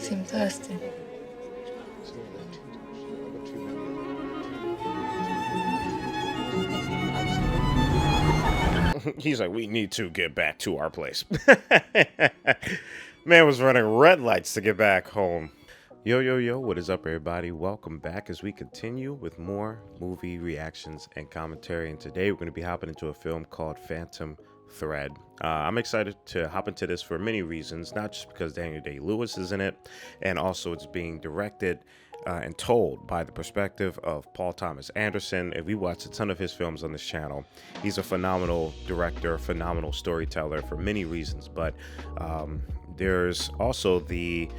seem thirsty. He's like, we need to get back to our place. Man was running red lights to get back home. Yo, yo, yo, what is up, everybody? Welcome back as we continue with more movie reactions and commentary. And today we're going to be hopping into a film called Phantom Thread. I'm excited to hop into this for many reasons, not just because Daniel Day-Lewis is in it, and also it's being directed and told by the perspective of Paul Thomas Anderson. And we watched a ton of his films on this channel. He's a phenomenal director, phenomenal storyteller for many reasons, but there's also the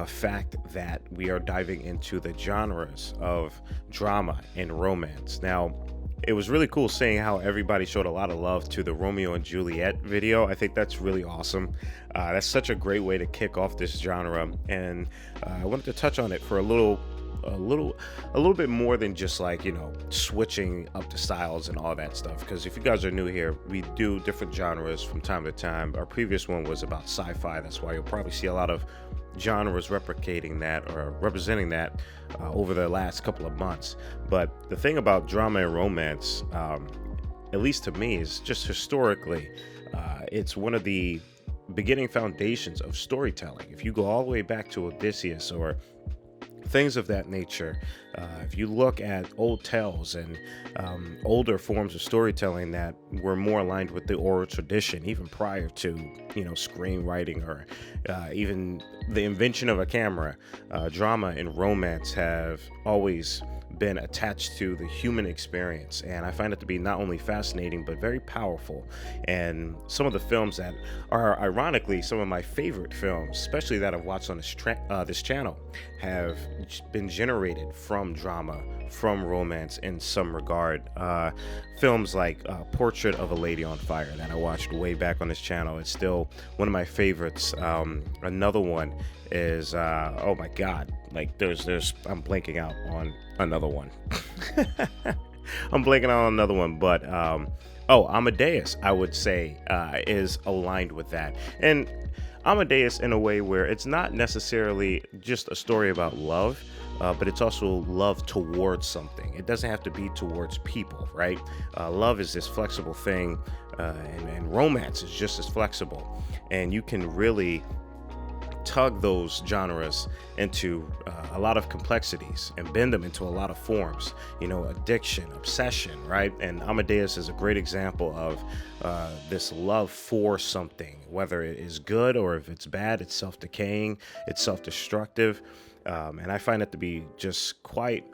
fact that we are diving into the genres of drama and romance. Now, it was really cool seeing how everybody showed a lot of love to the Romeo and Juliet video. I think that's really awesome. That's such a great way to kick off this genre, and I wanted to touch on it for a little bit more than just like, you know, switching up the styles and all that stuff. Because if you guys are new here, we do different genres from time to time. Our previous one was about sci-fi. That's why you'll probably see a lot of genres replicating that or representing that over the last couple of months. But the thing about drama and romance, at least to me, is just historically, it's one of the beginning foundations of storytelling. If you go all the way back to Odysseus or things of that nature, if you look at old tales and older forms of storytelling that were more aligned with the oral tradition, even prior to, you know, screenwriting or even the invention of a camera, drama and romance have always been attached to the human experience, and I find it to be not only fascinating but very powerful. And some of the films that are ironically some of my favorite films, especially that I've watched on this channel, have been generated from drama, from romance in some regard. Films like Portrait of a Lady on Fire that I watched way back on this channel, it's still one of my favorites. Another one is oh my god, like there's I'm blanking out on another one. I'm blanking out on another one, but Amadeus, I would say, is aligned with that. And Amadeus in a way where it's not necessarily just a story about love, but it's also love towards something. It doesn't have to be towards people, right? Love is this flexible thing, and romance is just as flexible. And you can really tug those genres into a lot of complexities and bend them into a lot of forms, you know, addiction, obsession, right? And Amadeus is a great example of this love for something, whether it is good or if it's bad. It's self-decaying, it's self-destructive, and I find it to be just quite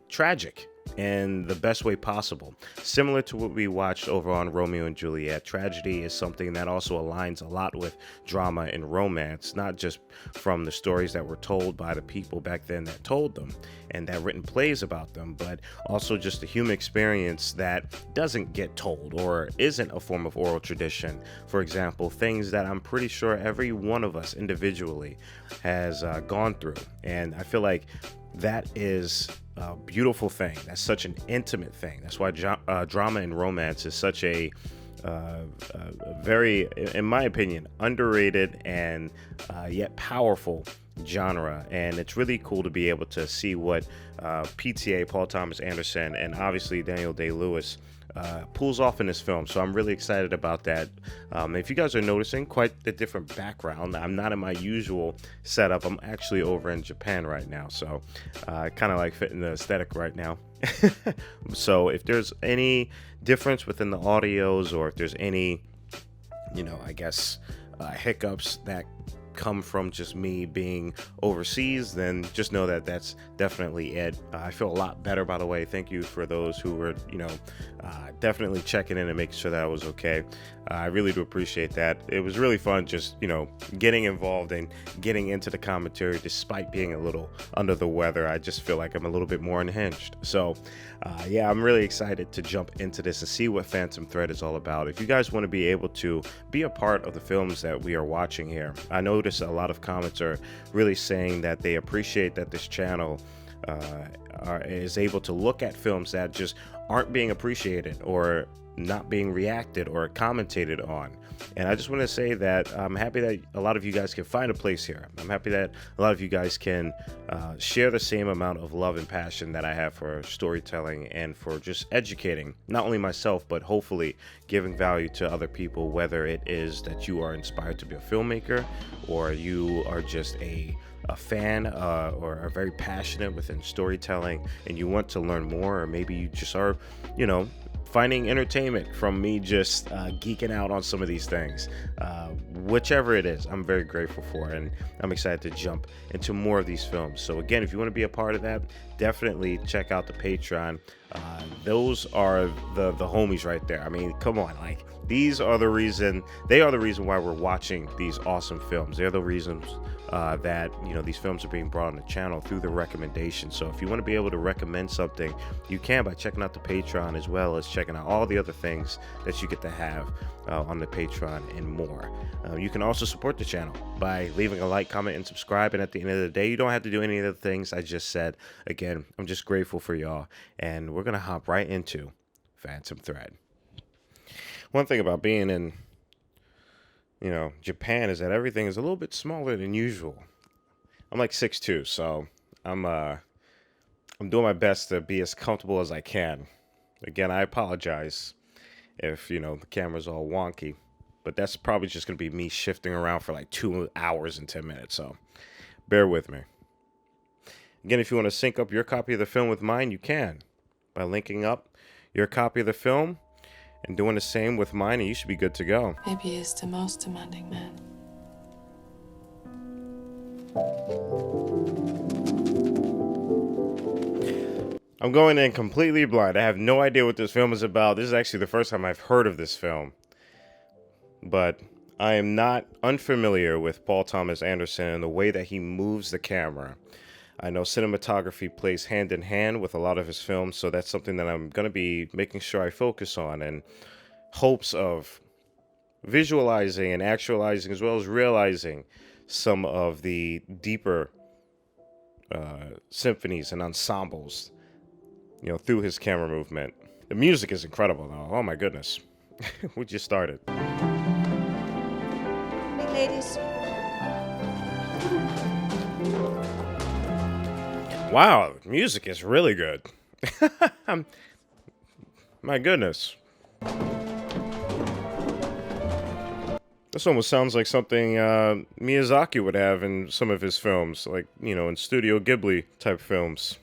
tragic in the best way possible. Similar to what we watched over on Romeo and Juliet, tragedy is something that also aligns a lot with drama and romance, not just from the stories that were told by the people back then that told them and that written plays about them, but also just the human experience that doesn't get told or isn't a form of oral tradition. For example, things that I'm pretty sure every one of us individually has gone through. And I feel like that is a beautiful thing. That's such an intimate thing. That's why drama and romance is such a very, in my opinion, underrated and yet powerful genre. And it's really cool to be able to see what PTA, Paul Thomas Anderson, and obviously Daniel Day-Lewis pulls off in this film. So I'm really excited about that. If you guys are noticing, quite a different background. I'm not in my usual setup. I'm actually over in Japan right now, so kind of like fitting the aesthetic right now. So if there's any difference within the audios, or if there's any, you know, I guess hiccups that come from just me being overseas, then just know that that's definitely it. I feel a lot better, by the way. Thank you for those who were, you know, definitely checking in and making sure that I was okay. I really do appreciate that. It was really fun just, you know, getting involved and getting into the commentary despite being a little under the weather. I just feel like I'm a little bit more unhinged. So yeah, I'm really excited to jump into this and see what Phantom Thread is all about. If you guys want to be able to be a part of the films that we are watching here, I notice a lot of comments are really saying that they appreciate that this channel is able to look at films that just aren't being appreciated or not being reacted or commentated on. And I just want to say that I'm happy that a lot of you guys can find a place here. I'm happy that a lot of you guys can share the same amount of love and passion that I have for storytelling and for just educating not only myself, but hopefully giving value to other people, whether it is that you are inspired to be a filmmaker or you are just a fan or are very passionate within storytelling and you want to learn more, or maybe you just are, finding entertainment from me just geeking out on some of these things. Whichever it is, I'm very grateful for, and I'm excited to jump into more of these films. So again, if you want to be a part of that, definitely check out the Patreon. Those are the homies right there. I mean, come on, like they are the reason why we're watching these awesome films. They're the reasons that these films are being brought on the channel through the recommendation. So if you want to be able to recommend something, you can by checking out the Patreon, as well as checking out all the other things that you get to have on the Patreon and more. You can also support the channel by leaving a like, comment, and subscribe. And at the end of the day, you don't have to do any of the things I just said. Again, I'm just grateful for y'all, and we're gonna hop right into Phantom Thread. One thing about being in Japan is that everything is a little bit smaller than usual. I'm like 6'2", so I'm doing my best to be as comfortable as I can. Again, I apologize if the camera's all wonky, but that's probably just gonna be me shifting around for like 2 hours and 10 minutes, so bear with me. Again, if you want to sync up your copy of the film with mine, you can by linking up your copy of the film and doing the same with mine, and you should be good to go. Maybe he is the most demanding man. I'm going in completely blind. I have no idea what this film is about. This is actually the first time I've heard of this film. But I am not unfamiliar with Paul Thomas Anderson and the way that he moves the camera. I know cinematography plays hand in hand with a lot of his films, so that's something that I'm going to be making sure I focus on, in hopes of visualizing and actualizing, as well as realizing some of the deeper symphonies and ensembles, through his camera movement. The music is incredible, though. Oh my goodness. We just started. Hey, ladies. Wow, music is really good. My goodness. This almost sounds like something Miyazaki would have in some of his films, like, in Studio Ghibli type films.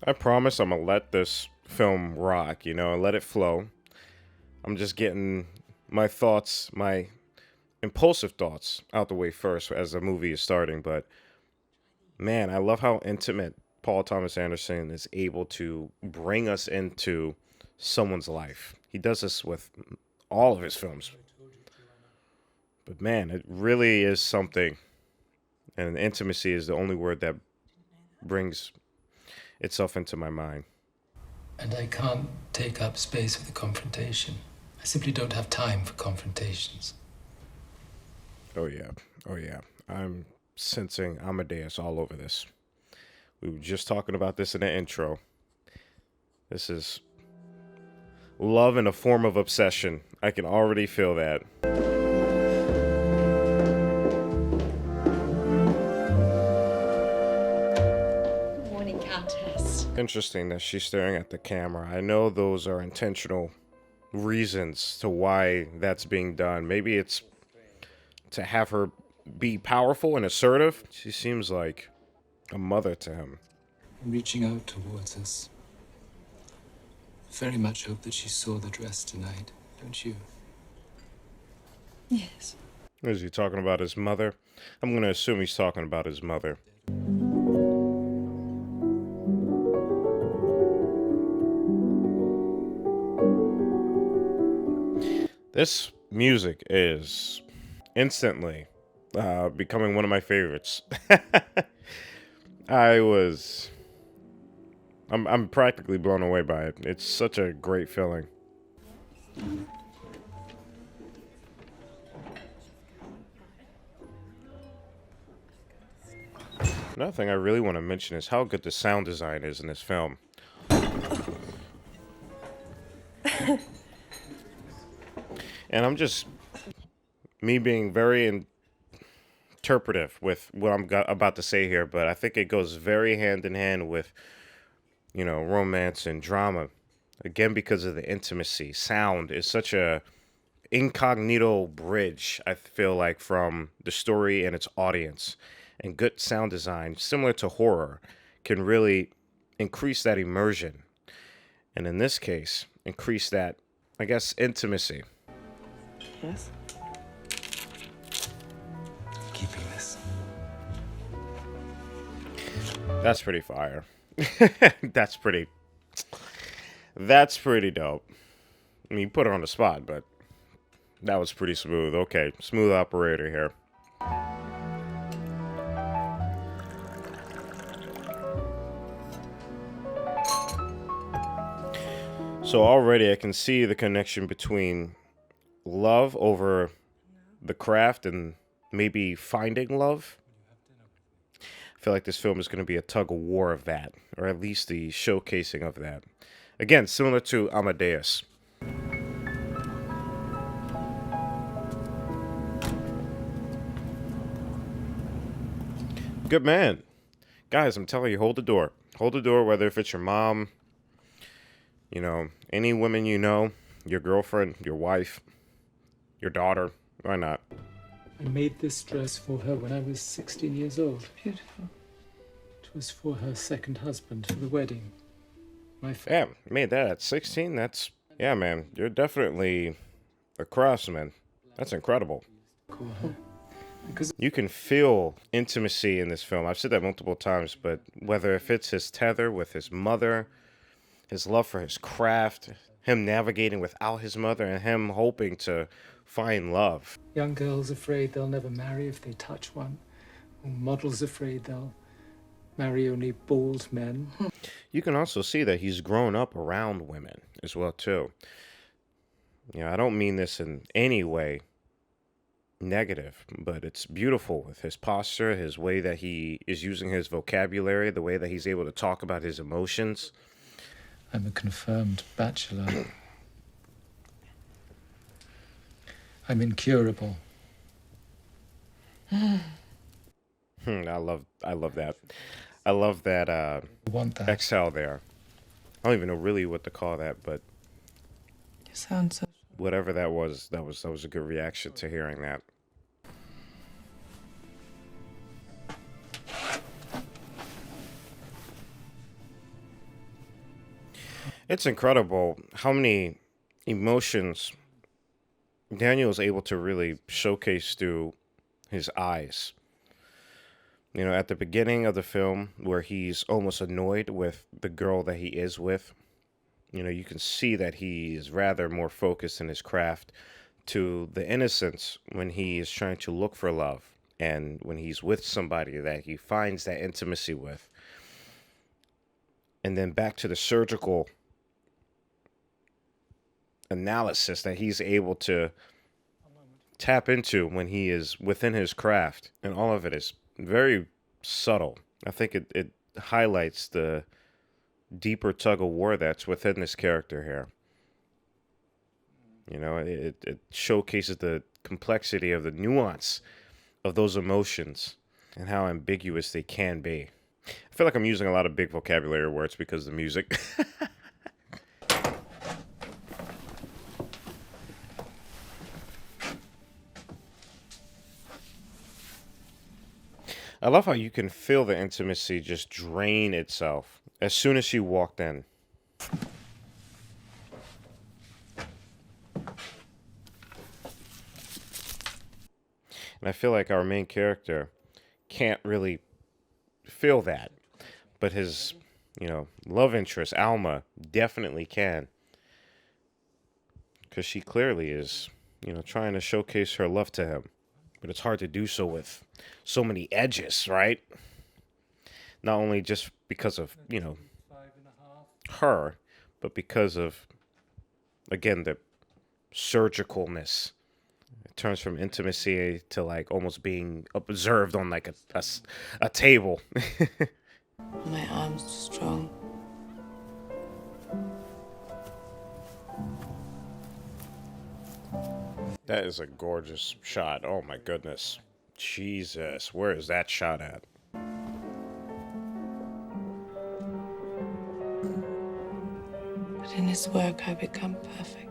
I promise I'm gonna let this film rock, and let it flow. I'm just getting my thoughts, my impulsive thoughts out the way first as the movie is starting. But man, I love how intimate Paul Thomas Anderson is able to bring us into someone's life. He does this with all of his films. But man, it really is something. And intimacy is the only word that brings itself into my mind. And I can't take up space with a confrontation. I simply don't have time for confrontations. Oh yeah. I'm sensing Amadeus all over this. We were just talking about this in the intro. This is love in a form of obsession. I can already feel that. Good morning, Countess. Interesting that she's staring at the camera. I know those are intentional reasons to why that's being done. Maybe it's to have her be powerful and assertive. She seems like a mother to him. Reaching out towards us. Very much hope that she saw the dress tonight, don't you? Yes. Is he talking about his mother? I'm going to assume he's talking about his mother. This music is instantly becoming one of my favorites. I'm practically blown away by it. It's such a great feeling. Another thing I really want to mention is how good the sound design is in this film. And I'm just me being very interpretive with what I'm about to say here, but I think it goes very hand in hand with, romance and drama. Again, because of the intimacy. Sound is such a incognito bridge, I feel like, from the story and its audience. And good sound design, similar to horror, can really increase that immersion. And in this case, increase that, I guess, intimacy. Yes? Keeping this. That's pretty fire. That's pretty dope. I mean, you put it on the spot, but that was pretty smooth. Okay, smooth operator here. So already I can see the connection between love over the craft and maybe finding love. I feel like this film is going to be a tug of war of that, or at least the showcasing of that. Again, similar to Amadeus. Good man. Guys, I'm telling you, hold the door. Hold the door, whether if it's your mom, any women your girlfriend, your wife, your daughter, why not? I made this dress for her when I was 16 years old. Beautiful. It was for her second husband for the wedding. Yeah, made that at 16? Yeah, man, you're definitely a craftsman. That's incredible. Call her. Because You can feel intimacy in this film. I've said that multiple times, but whether if it's his tether with his mother, his love for his craft, him navigating without his mother, and him hoping to find love. young girls afraid they'll never marry if they touch one, or models afraid they'll marry only bald men. You can also see that he's grown up around women as well, too. I don't mean this in any way negative, but it's beautiful with his posture, his way that he is using his vocabulary, the way that he's able to talk about his emotions. I'm a confirmed bachelor. I'm incurable. I love that. I love that I want that. exhale there. I don't even know really what to call that, but You sound so. whatever that was a good reaction to hearing that. It's incredible how many emotions Daniel is able to really showcase through his eyes. At the beginning of the film, where he's almost annoyed with the girl that he is with, you can see that he is rather more focused in his craft, to the innocence when he is trying to look for love and when he's with somebody that he finds that intimacy with. And then back to the surgical analysis that he's able to tap into when he is within his craft. And all of it is very subtle. I think it highlights the deeper tug of war that's within this character here. It showcases the complexity of the nuance of those emotions and how ambiguous they can be. I feel like I'm using a lot of big vocabulary words because of the music. I love how you can feel the intimacy just drain itself as soon as she walked in. And I feel like our main character can't really feel that. But his, love interest, Alma, definitely can. Because she clearly is, trying to showcase her love to him. But it's hard to do so with so many edges, right? Not only just because of, her, but because of, again, the surgicalness. turns from intimacy to like almost being observed on like a table. My arms too strong. That is a gorgeous shot. Oh my goodness. Jesus, where is that shot at? But in his work, I become perfect.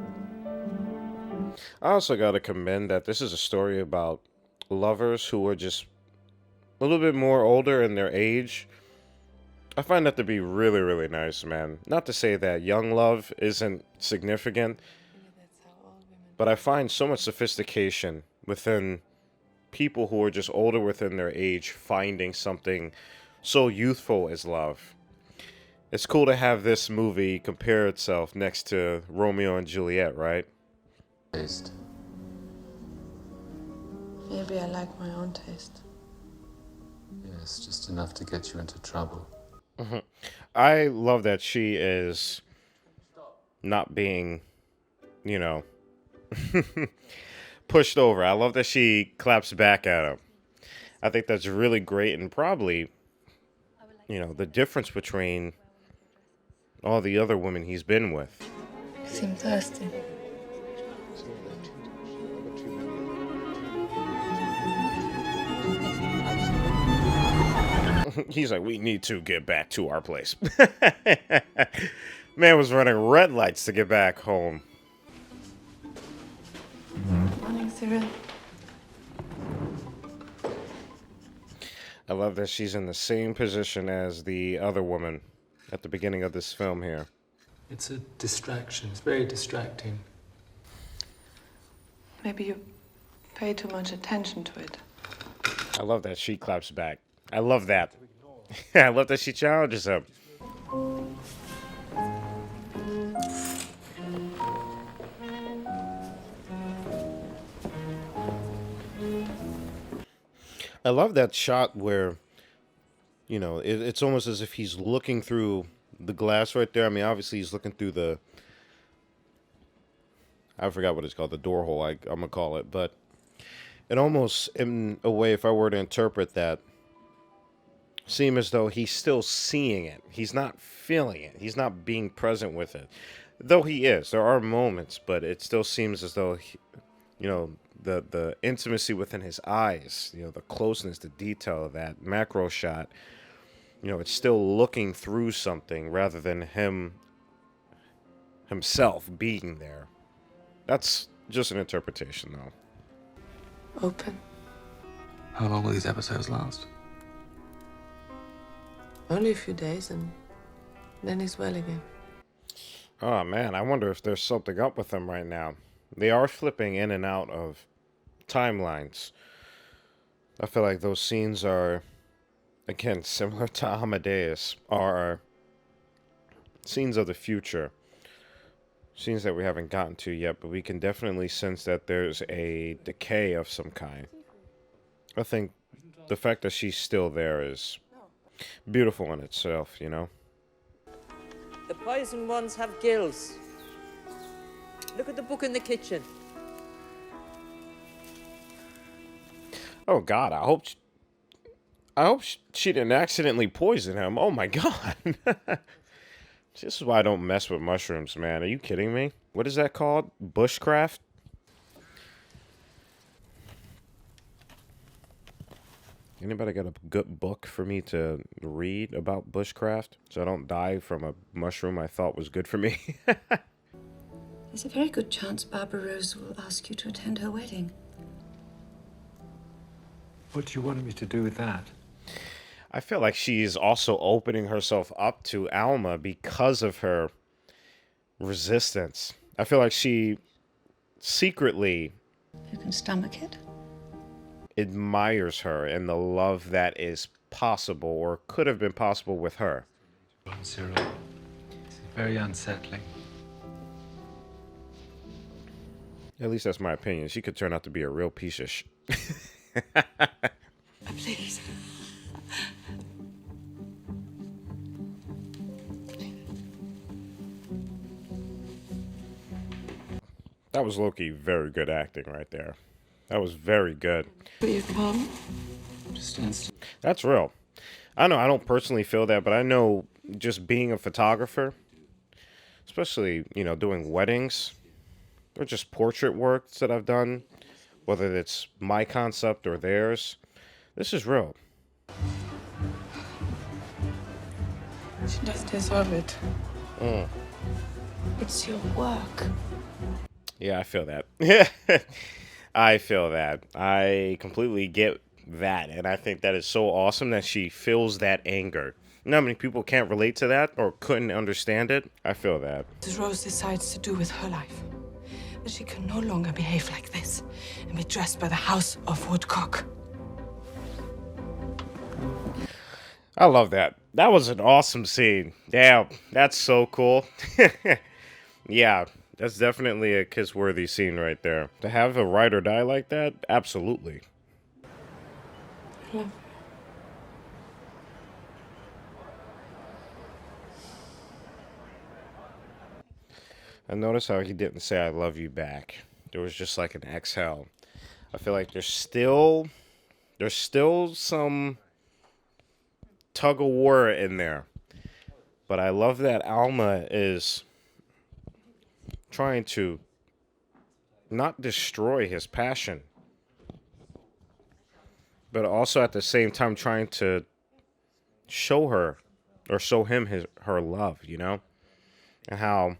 I also got to commend that this is a story about lovers who are just a little bit more older in their age. I find that to be really, really nice, man. Not to say that young love isn't significant, That's how all women. but I find so much sophistication within people who are just older within their age finding something so youthful as love. It's cool to have this movie compare itself next to Romeo and Juliet, right? Taste. Maybe I like my own taste. Yes, just enough to get you into trouble. I love that she is not being, you know, pushed over. I love that she claps back at him. I think that's really great, and probably, you know, the difference between all the other women he's been with. You seem thirsty. He's like, we need to get back to our place. Man was running red lights to get back home. Morning, Cyril. I love that she's in the same position as the other woman at the beginning of this film here. It's a distraction. It's very distracting. Maybe you pay too much attention to it. I love that she claps back. I love that. I love that she challenges him. I love that shot where, you know, it's almost as if he's looking through the glass right there. I mean, obviously he's looking through the, I forgot what it's called, the door hole, I'm going to call it. But it almost, in a way, if I were to interpret that, seem as though he's still seeing it. He's not feeling it. He's not being present with it. Though he is. There are moments, but it still seems as though, you know, the intimacy within his eyes, you know, the closeness, the detail of that macro shot, you know, it's still looking through something rather than himself being there. That's just an interpretation, though. Open. How long will these episodes last? Only a few days and then he's well again. Oh, man, I wonder if there's something up with them right now. They are flipping in and out of timelines. I feel like those scenes are, again, similar to Amadeus, are scenes of the future. Scenes that we haven't gotten to yet, but we can definitely sense that there's a decay of some kind. I think the fact that she's still there is beautiful in itself, you know? The poison ones have gills. Look at the book in the kitchen. Oh God, I hope she didn't accidentally poison him. Oh my God. This is why I don't mess with mushrooms, man. Are you kidding me? What is that called? Bushcraft? Anybody got a good book for me to read about bushcraft so I don't die from a mushroom I thought was good for me? There's a very good chance Barbara Rose will ask you to attend her wedding. What do you want me to do with that? I feel like she's also opening herself up to Alma because of her resistance. I feel like she secretly You can stomach it. admires her and the love that is possible or could have been possible with her. Cyril. It's very unsettling. At least that's my opinion. She could turn out to be a real piece of Please. That was low-key very good acting right there. That was very good. Will you come? Just instant. That's real. I know I don't personally feel that, but I know just being a photographer, especially, doing weddings or just portrait works that I've done, whether it's my concept or theirs, this is real. She doesn't deserve it. Mm. It's your work. Yeah, I feel that. I feel that. I completely get that. And I think that is so awesome that she feels that anger. You know how many people can't relate to that or couldn't understand it? I feel that. Mrs. Rose decides to do with her life. That she can no longer behave like this and be dressed by the House of Woodcock. I love that. That was an awesome scene. Yeah, that's so cool. Yeah, that's definitely a kiss-worthy scene right there. To have a ride or die like that, absolutely. I love her. I noticed how he didn't say I love you back. There was just like an exhale. I feel like there's still some tug of war in there. But I love that Alma is trying to not destroy his passion, but also at the same time trying to show her or show him her love, and how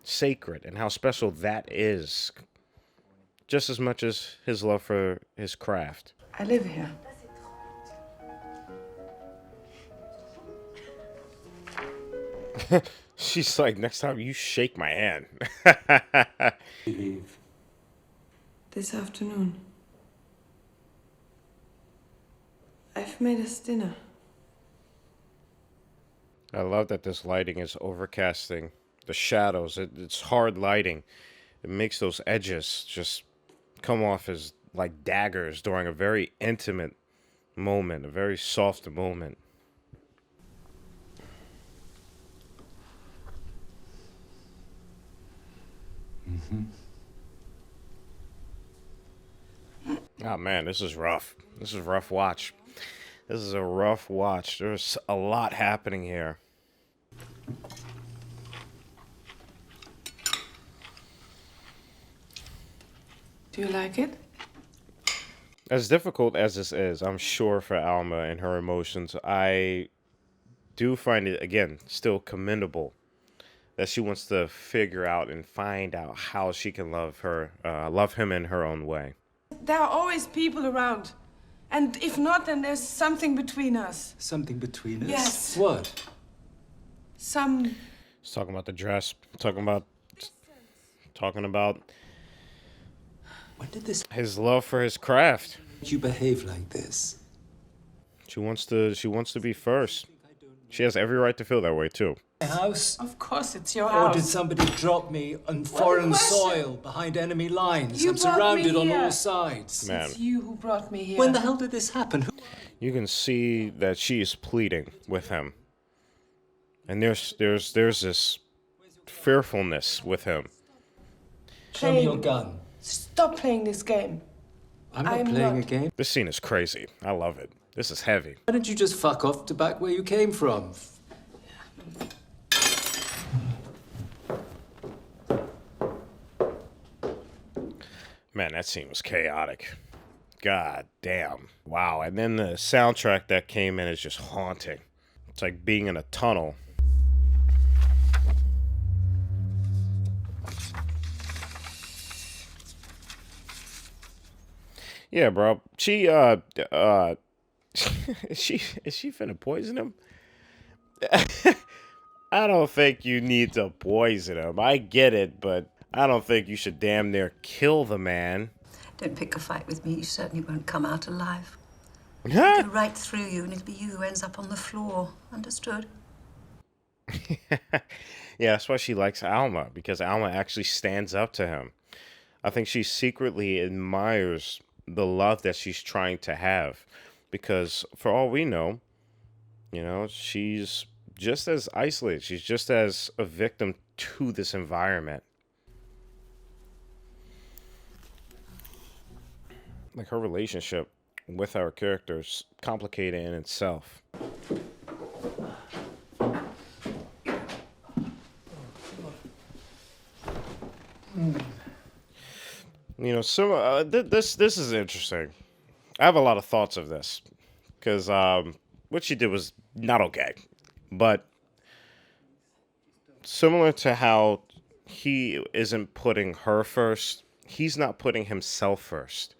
sacred and how special that is, just as much as his love for his craft. I live here. She's like, next time you shake my hand. Leave. This afternoon. I've made us dinner. I love that this lighting is overcasting the shadows. It's hard lighting. It makes those edges just come off as like daggers during a very intimate moment, a very soft moment. Oh man, this is rough. This is a rough watch. This is a rough watch. There's a lot happening here. Do you like it? As difficult as this is, I'm sure for Alma and her emotions, I do find it, again, still commendable that she wants to figure out and find out how she can love him in her own way. There are always people around. And if not, then there's something between us. Something between us? Yes. What? Some... He's talking about the dress, talking about When did this his love for his craft. make you behave like this? She wants to be first. She has every right to feel that way too. My house? Of course, it's your Or house. did somebody drop me on foreign soil behind enemy lines? You I'm brought surrounded me on here. all sides. Man, It's you who brought me here. When the hell did this happen? you can see that she is pleading with him, and there's this fearfulness with him. Show me your gun. Stop playing this game. I'm not I'm playing not. a game. This scene is crazy. I love it. This is heavy. Why don't you just fuck off to back where you came from? Man, that scene was chaotic. God damn. Wow. And then the soundtrack that came in is just haunting. It's like being in a tunnel. Yeah, bro. She is she finna poison him? I don't think you need to poison him. I get it, but I don't think you should damn near kill the man. Don't pick a fight with me. You certainly won't come out alive. Huh? Go right through you, and it'll be you who ends up on the floor. Understood? Yeah, that's why she likes Alma, because Alma actually stands up to him. I think she secretly admires the love that she's trying to have, because for all we know, she's just as isolated. She's just as a victim to this environment. like her relationship with our characters complicated in itself. You know, so this is interesting. I have a lot of thoughts of this because what she did was not okay, but similar to how he isn't putting her first, he's not putting himself first,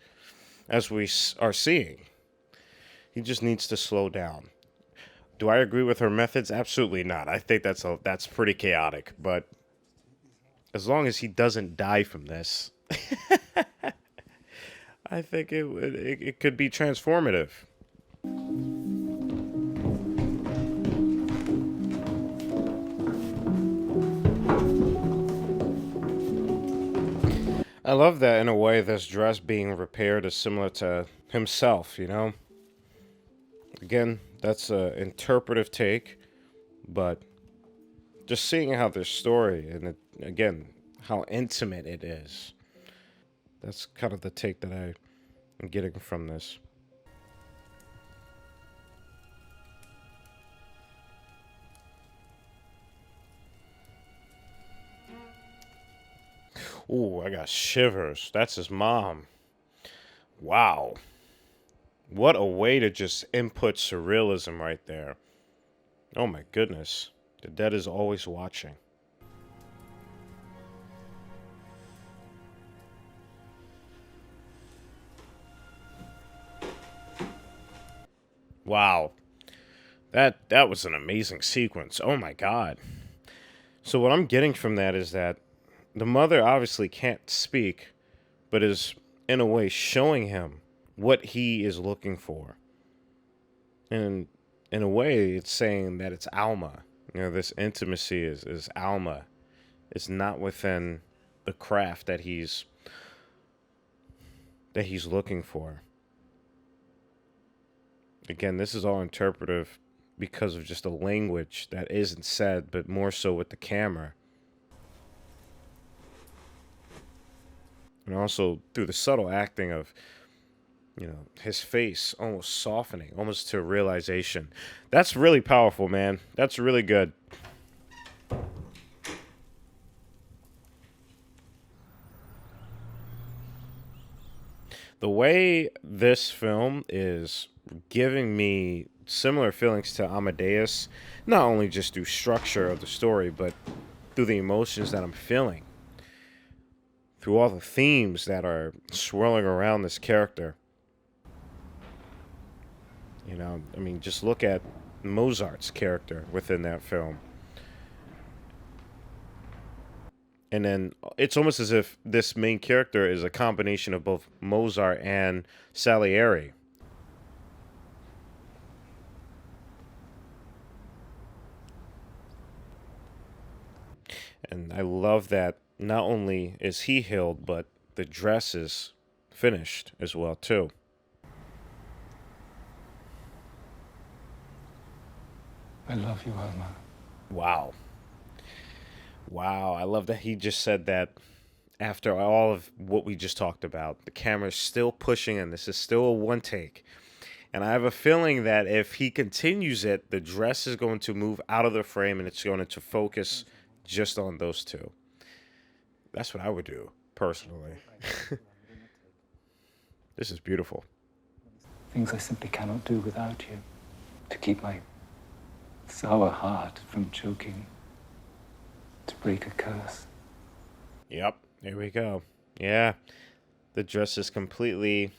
as we are seeing. He just needs to slow down. Do I agree with her methods? Absolutely not. I think that's pretty chaotic. But as long as he doesn't die from this, I think it could be transformative. I love that in a way this dress being repaired is similar to himself, you know? Again, that's an interpretive take, but just seeing how their story and again, how intimate it is. That's kind of the take that I'm getting from this. Ooh, I got shivers. That's his mom. Wow. What a way to just input surrealism right there. Oh my goodness. The dead is always watching. Wow. That was an amazing sequence. Oh my god. So what I'm getting from that is that the mother obviously can't speak, but is in a way showing him what he is looking for. And in a way, it's saying that it's Alma. You know, this intimacy is Alma. It's not within the craft that he's looking for. Again, this is all interpretive because of just a language that isn't said, but more so with the camera. And also through the subtle acting of, you know, his face almost softening, almost to realization. That's really powerful, man. That's really good. The way this film is giving me similar feelings to Amadeus, not only just through structure of the story, but through the emotions that I'm feeling, through all the themes that are swirling around this character. You know, I mean, just look at Mozart's character within that film. And then it's almost as if this main character is a combination of both Mozart and Salieri. And I love that not only is he healed, but the dress is finished as well, too. I love you, Alma. Wow. Wow, I love that he just said that after all of what we just talked about. The camera's still pushing, and this is still a one take. And I have a feeling that if he continues it, the dress is going to move out of the frame and it's going to focus just on those two. That's what I would do, personally. This is beautiful. Things I simply cannot do without you. To keep my sour heart from choking. To break a curse. Yep, here we go. Yeah, the dress is completely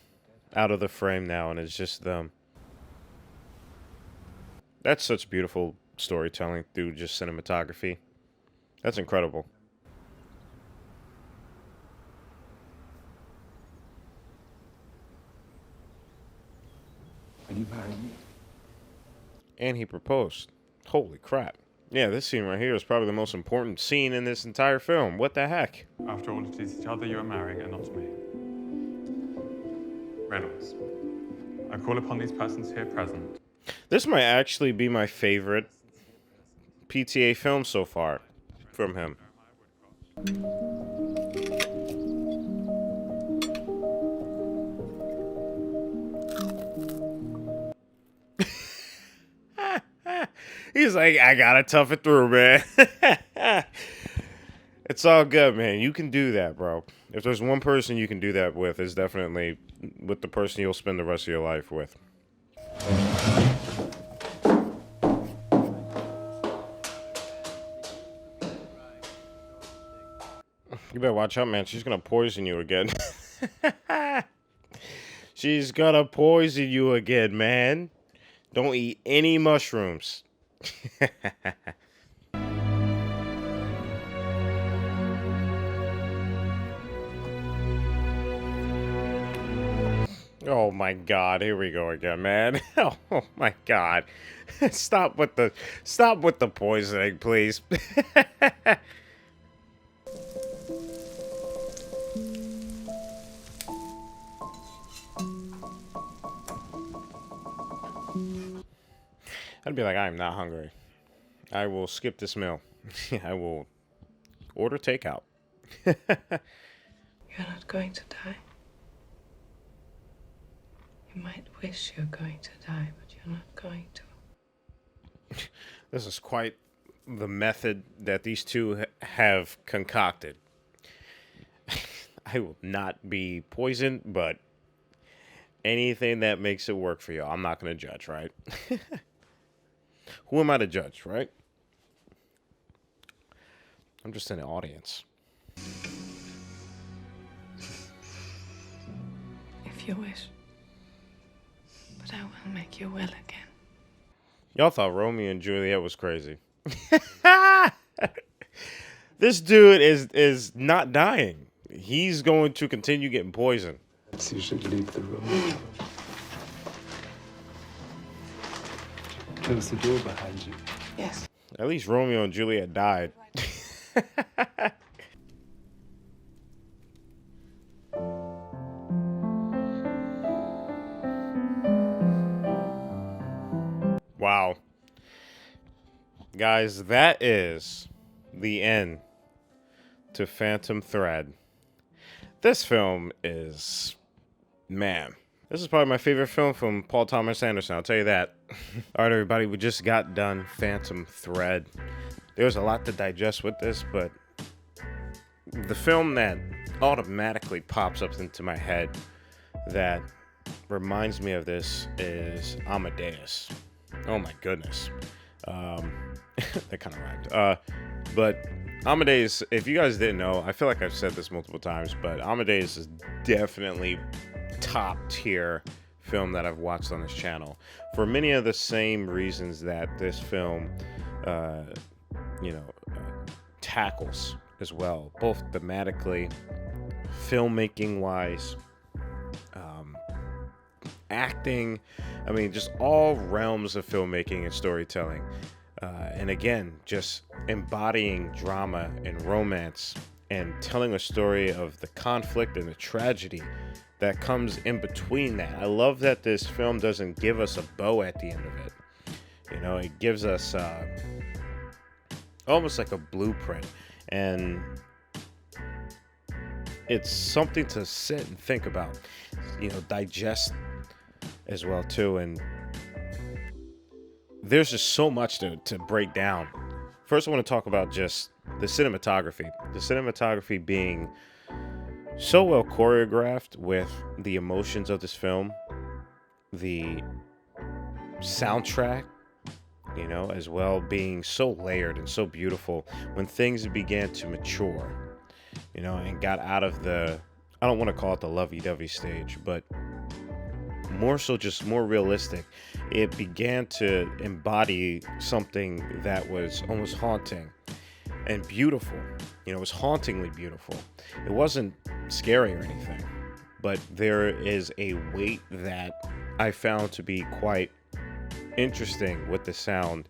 out of the frame now, and it's just them. That's such beautiful storytelling through just cinematography. That's incredible. Will you marry me? And he proposed. Holy crap. Yeah, this scene right here is probably the most important scene in this entire film. What the heck? After all, it is each other you are marrying and not me. Reynolds, I call upon these persons here present. This might actually be my favorite PTA film so far from him. He's like, I gotta tough it through, man. It's all good, man. You can do that, bro. If there's one person you can do that with, it's definitely with the person you'll spend the rest of your life with. You better watch out, man. She's gonna poison you again. She's gonna poison you again, man. Don't eat any mushrooms. Oh my God, here we go again, man. Oh my God. Stop with the poisoning, please. I'd be like, I'm not hungry. I will skip this meal. I will order takeout. You're not going to die. You might wish you're going to die, but you're not going to. This is quite the method that these two have concocted. I will not be poisoned, but anything that makes it work for you, I'm not going to judge, right? Who am I to judge, right? I'm just in the audience. If you wish. But I will make your will again. Y'all thought Romeo and Juliet was crazy. This dude is not dying. He's going to continue getting poisoned. You should leave the room. Close the door behind you. Yes. At least Romeo and Juliet died. Wow. Guys, that is the end to Phantom Thread. This film is, man, this is probably my favorite film from Paul Thomas Anderson, I'll tell you that. All right, everybody, we just got done Phantom Thread. There's a lot to digest with this, but the film that automatically pops up into my head that reminds me of this is Amadeus. Oh my goodness. That kind of rhymed. But Amadeus, if you guys didn't know, I feel like I've said this multiple times, but Amadeus is definitely top tier film that I've watched on this channel for many of the same reasons that this film, tackles as well, both thematically, filmmaking wise, acting. I mean, just all realms of filmmaking and storytelling. And again, just embodying drama and romance and telling a story of the conflict and the tragedy that comes in between that. I love that this film doesn't give us a bow at the end of it. You know, it gives us almost like a blueprint. And it's something to sit and think about, digest as well too. And there's just so much to break down. First, I want to talk about just the cinematography. The cinematography being so well choreographed with the emotions of this film, the soundtrack, as well being so layered and so beautiful when things began to mature, and got out of the, I don't want to call it the lovey-dovey stage, but more so just more realistic. It began to embody something that was almost haunting and beautiful. It was hauntingly beautiful. It wasn't scary or anything, but there is a weight that I found to be quite interesting with the sound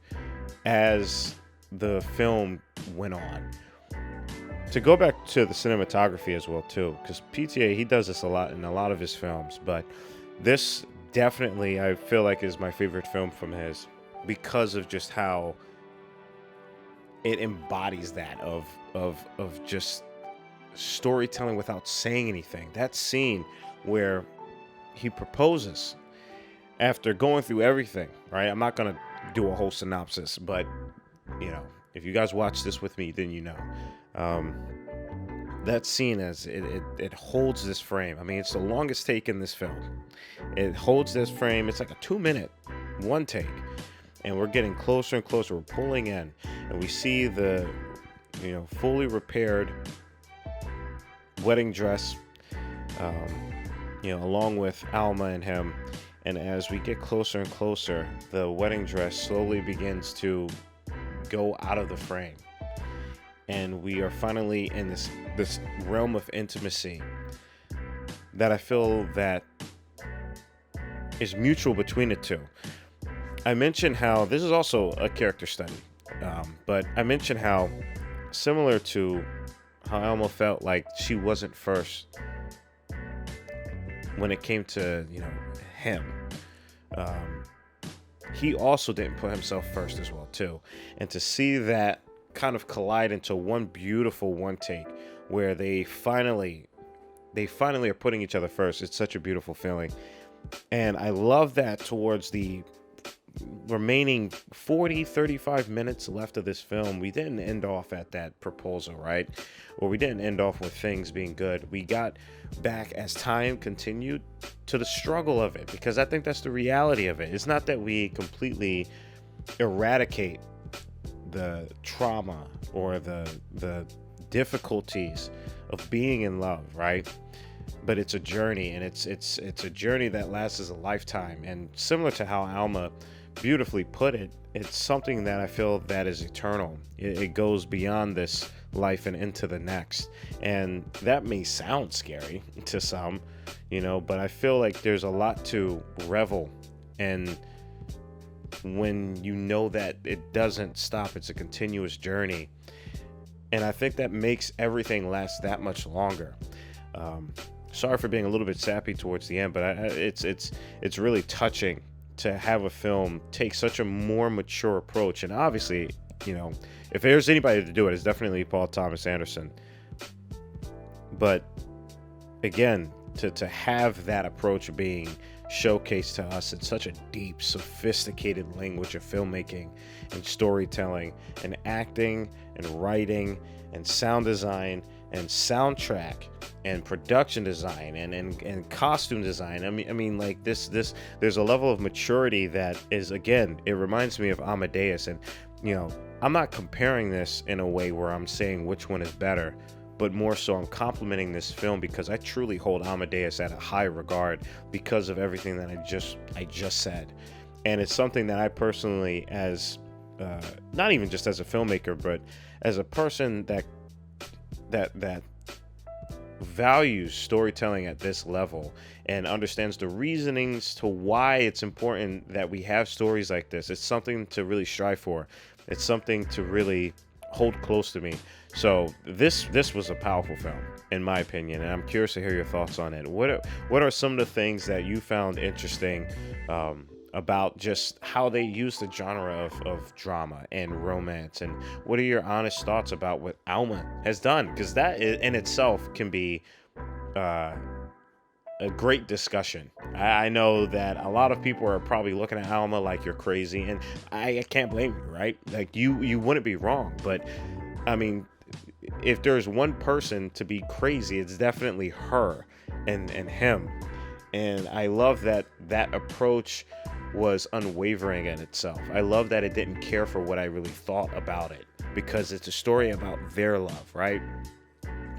as the film went on. To go back to the cinematography as well too, because PTA, he does this a lot in a lot of his films, but this definitely I feel like is my favorite film from his because of just how it embodies that of just storytelling without saying anything. That scene where he proposes after going through everything, right? I'm not going to do a whole synopsis, but if you guys watch this with me, then that scene, as it holds this frame. I mean, it's the longest take in this film. It holds this frame. It's like a 2-minute one take, and we're getting closer and closer. We're pulling in, and we see the fully repaired wedding dress, along with Alma and him. And as we get closer and closer, the wedding dress slowly begins to go out of the frame, and we are finally in this realm of intimacy that I feel that is mutual between the two. I mentioned how this is also a character study, but I mentioned how similar to how Alma felt like she wasn't first when it came to him. He also didn't put himself first as well too, and to see that kind of collide into one beautiful one take where they finally are putting each other first. It's such a beautiful feeling, and I love that towards the remaining 35 minutes left of this film, we didn't end off at that proposal, right? Or we didn't end off with things being good. We got back, as time continued, to the struggle of it, because I think that's the reality of it. It's not that we completely eradicate the trauma or the difficulties of being in love, right? But it's a journey, and it's a journey that lasts as a lifetime. And similar to how Alma beautifully put it, it's something that I feel that is eternal. It goes beyond this life and into the next. And that may sound scary to some, but I feel like there's a lot to revel in when that it doesn't stop. It's a continuous journey. And I think that makes everything last that much longer. Sorry for being a little bit sappy towards the end, but it's really touching to have a film take such a more mature approach. And obviously, if there's anybody to do it, it's definitely Paul Thomas Anderson. But again, to have that approach being showcased to us in such a deep, sophisticated language of filmmaking and storytelling and acting and writing and sound design and soundtrack and production design and costume design. I mean like this there's a level of maturity that is, again, it reminds me of Amadeus. And I'm not comparing this in a way where I'm saying which one is better, but more so I'm complimenting this film because I truly hold Amadeus at a high regard because of everything that I just said. And it's something that I personally, as not even just as a filmmaker, but as a person that values storytelling at this level and understands the reasonings to why it's important that we have stories like this. It's something to really strive for. It's something to really hold close to me. So this was a powerful film, in my opinion, and I'm curious to hear your thoughts on it. What are some of the things that you found interesting about just how they use the genre of drama and romance, and what are your honest thoughts about what Alma has done? Because that in itself can be a great discussion. I know that a lot of people are probably looking at Alma like you're crazy, and I can't blame you, right? Like you wouldn't be wrong, but I mean, if there's one person to be crazy, it's definitely her and him. And I love that approach was unwavering in itself. I love that it didn't care for what I really thought about it, because it's a story about their love, right?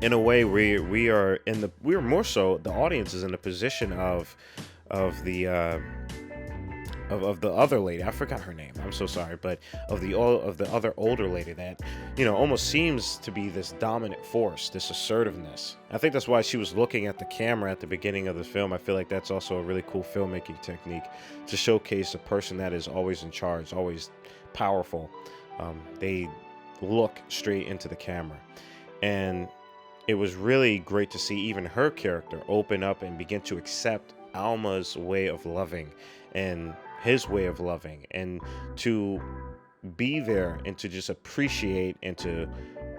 In a way, we're more so, the audience is in the position of the other lady. I forgot her name. I'm so sorry, but of the other older lady that almost seems to be this dominant force, this assertiveness. I think that's why she was looking at the camera at the beginning of the film. I feel like that's also a really cool filmmaking technique to showcase a person that is always in charge, always powerful. They look straight into the camera, and it was really great to see even her character open up and begin to accept Alma's way of loving and his way of loving, and to be there and to just appreciate and to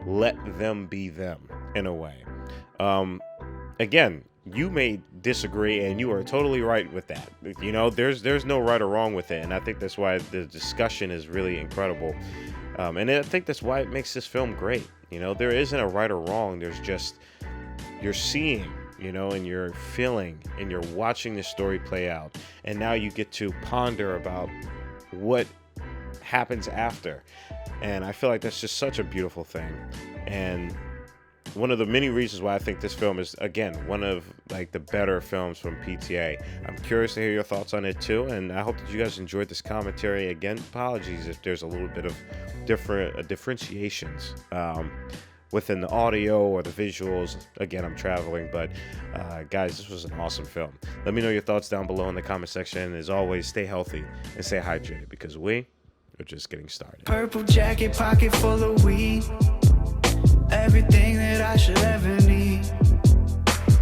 let them be them in a way. Again, you may disagree, and you are totally right with that. You know, there's no right or wrong with it, and I think that's why the discussion is really incredible. And I think that's why it makes this film great. You know, there isn't a right or wrong. There's just, you're seeing, you know, and you're feeling, and you're watching the story play out. And now you get to ponder about what happens after. And I feel like that's just such a beautiful thing. And one of the many reasons why I think this film is, again, one of like the better films from PTA. I'm curious to hear your thoughts on it too, and I hope that you guys enjoyed this commentary. Again, apologies if there's a little bit of differentiations within the audio or the visuals. Again, I'm traveling, but guys, this was an awesome film. Let me know your thoughts down below in the comment section. And as always, stay healthy and stay hydrated, because we are just getting started. Purple jacket, pocket full of weed. Everything that I should ever need.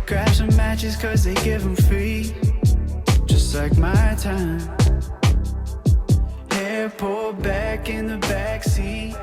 Grab some matches cause they give them free. Just like my time. Hair pulled back in the backseat.